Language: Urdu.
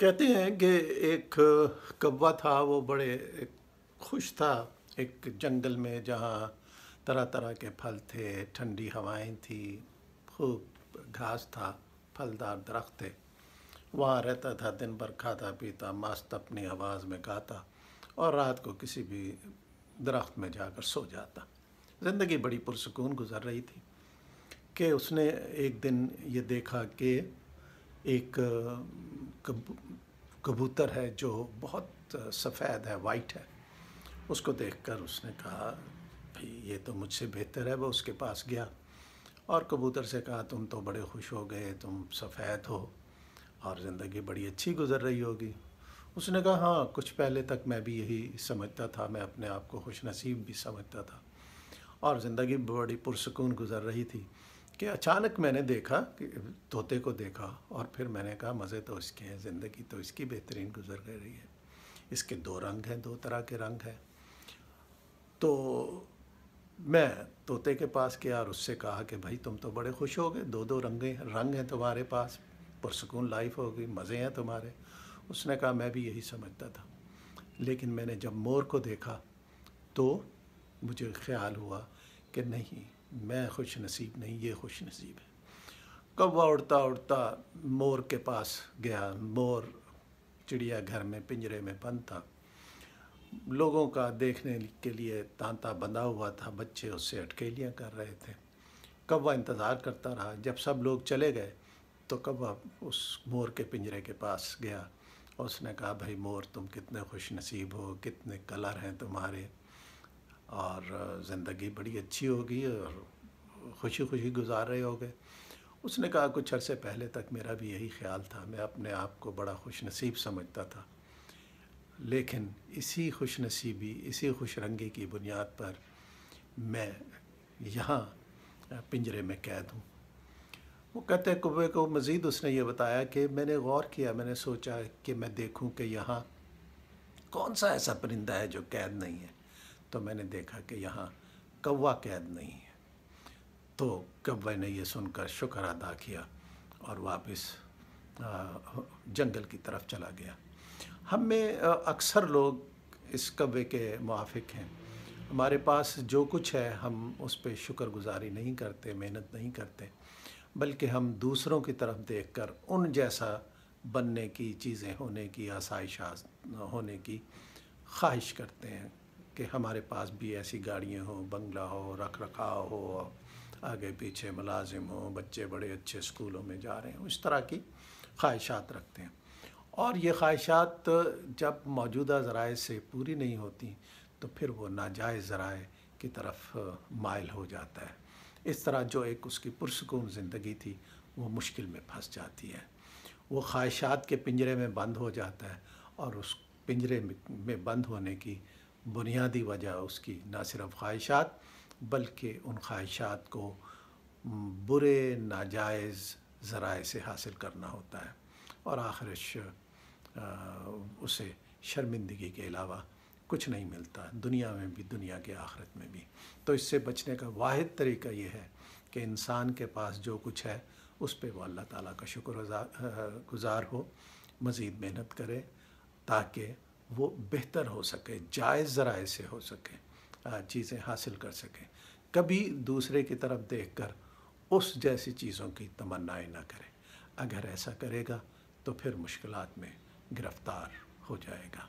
کہتے ہیں کہ ایک کوا تھا، وہ بڑے خوش تھا ایک جنگل میں جہاں طرح طرح کے پھل تھے، ٹھنڈی ہوائیں تھی، خوب گھاس تھا، پھلدار درخت تھے۔ وہاں رہتا تھا، دن بھر کھاتا پیتا مست اپنی آواز میں گاتا اور رات کو کسی بھی درخت میں جا کر سو جاتا۔ زندگی بڑی پرسکون گزر رہی تھی کہ اس نے ایک دن یہ دیکھا کہ ایک کبوتر ہے جو بہت سفید ہے، وائٹ ہے۔ اس کو دیکھ کر اس نے کہا بھئی یہ تو مجھ سے بہتر ہے۔ وہ اس کے پاس گیا اور کبوتر سے کہا تم تو بڑے خوش ہو گئے، تم سفید ہو اور زندگی بڑی اچھی گزر رہی ہوگی۔ اس نے کہا ہاں، کچھ پہلے تک میں بھی یہی سمجھتا تھا، میں اپنے آپ کو خوش نصیب بھی سمجھتا تھا اور زندگی بڑی پرسکون گزر رہی تھی کہ اچانک میں نے دیکھا کہ طوطے کو دیکھا اور پھر میں نے کہا مزے تو اس کے ہیں، زندگی تو اس کی بہترین گزر رہی ہے۔ اس کے دو رنگ ہیں، دو طرح کے رنگ ہیں۔ تو میں طوطے کے پاس گیا اور اس سے کہا کہ بھائی تم تو بڑے خوش ہو گئے، دو رنگ ہیں تمہارے پاس، پرسکون لائف ہو گئی، مزے ہیں تمہارے۔ اس نے کہا میں بھی یہی سمجھتا تھا، لیکن میں نے جب مور کو دیکھا تو مجھے خیال ہوا کہ نہیں، میں خوش نصیب نہیں، یہ خوش نصیب ہے۔ کوا اڑتا اڑتا مور کے پاس گیا۔ مور چڑیا گھر میں پنجرے میں بند تھا، لوگوں کا دیکھنے کے لیے تانتا بندھا ہوا تھا، بچے اس سے اٹکیلیاں کر رہے تھے۔ کوا انتظار کرتا رہا، جب سب لوگ چلے گئے تو کوا اس مور کے پنجرے کے پاس گیا اور اس نے کہا بھائی مور، تم کتنے خوش نصیب ہو، کتنے کلر ہیں تمہارے اور زندگی بڑی اچھی ہوگی اور خوشی خوشی گزار رہے ہوگے۔ اس نے کہا کچھ عرصے پہلے تک میرا بھی یہی خیال تھا، میں اپنے آپ کو بڑا خوش نصیب سمجھتا تھا، لیکن اسی خوش نصیبی، اسی خوش رنگی کی بنیاد پر میں یہاں پنجرے میں قید ہوں۔ وہ کہتے ہیں کوے کو مزید اس نے یہ بتایا کہ میں نے غور کیا، میں نے سوچا کہ میں دیکھوں کہ یہاں کون سا ایسا پرندہ ہے جو قید نہیں ہے، تو میں نے دیکھا کہ یہاں کوا قید نہیں ہے۔ تو کوے نے یہ سن کر شکر ادا کیا اور واپس جنگل کی طرف چلا گیا۔ ہم میں اکثر لوگ اس کوے کے موافق ہیں، ہمارے پاس جو کچھ ہے ہم اس پہ شکر گزاری نہیں کرتے، محنت نہیں کرتے، بلکہ ہم دوسروں کی طرف دیکھ کر ان جیسا بننے کی، چیزیں ہونے کی، آسائشات ہونے کی خواہش کرتے ہیں کہ ہمارے پاس بھی ایسی گاڑیاں ہوں، بنگلہ ہو، رکھ رکھاؤ ہو، آگے پیچھے ملازم ہوں، بچے بڑے اچھے اسکولوں میں جا رہے ہوں، اس طرح کی خواہشات رکھتے ہیں۔ اور یہ خواہشات جب موجودہ ذرائع سے پوری نہیں ہوتی تو پھر وہ ناجائز ذرائع کی طرف مائل ہو جاتا ہے۔ اس طرح جو ایک اس کی پرسکون زندگی تھی وہ مشکل میں پھنس جاتی ہے، وہ خواہشات کے پنجرے میں بند ہو جاتا ہے، اور اس پنجرے میں بند ہونے کی بنیادی وجہ اس کی نہ صرف خواہشات بلکہ ان خواہشات کو برے ناجائز ذرائع سے حاصل کرنا ہوتا ہے، اور آخرش اسے شرمندگی کے علاوہ کچھ نہیں ملتا، دنیا میں بھی، دنیا کے آخرت میں بھی۔ تو اس سے بچنے کا واحد طریقہ یہ ہے کہ انسان کے پاس جو کچھ ہے اس پہ وہ اللہ تعالیٰ کا شکر گزار ہو، مزید محنت کرے تاکہ وہ بہتر ہو سکے، جائز ذرائع سے ہو سکے، چیزیں حاصل کر سکے۔ کبھی دوسرے کی طرف دیکھ کر اس جیسی چیزوں کی تمنائیں نہ کرے۔ اگر ایسا کرے گا تو پھر مشکلات میں گرفتار ہو جائے گا۔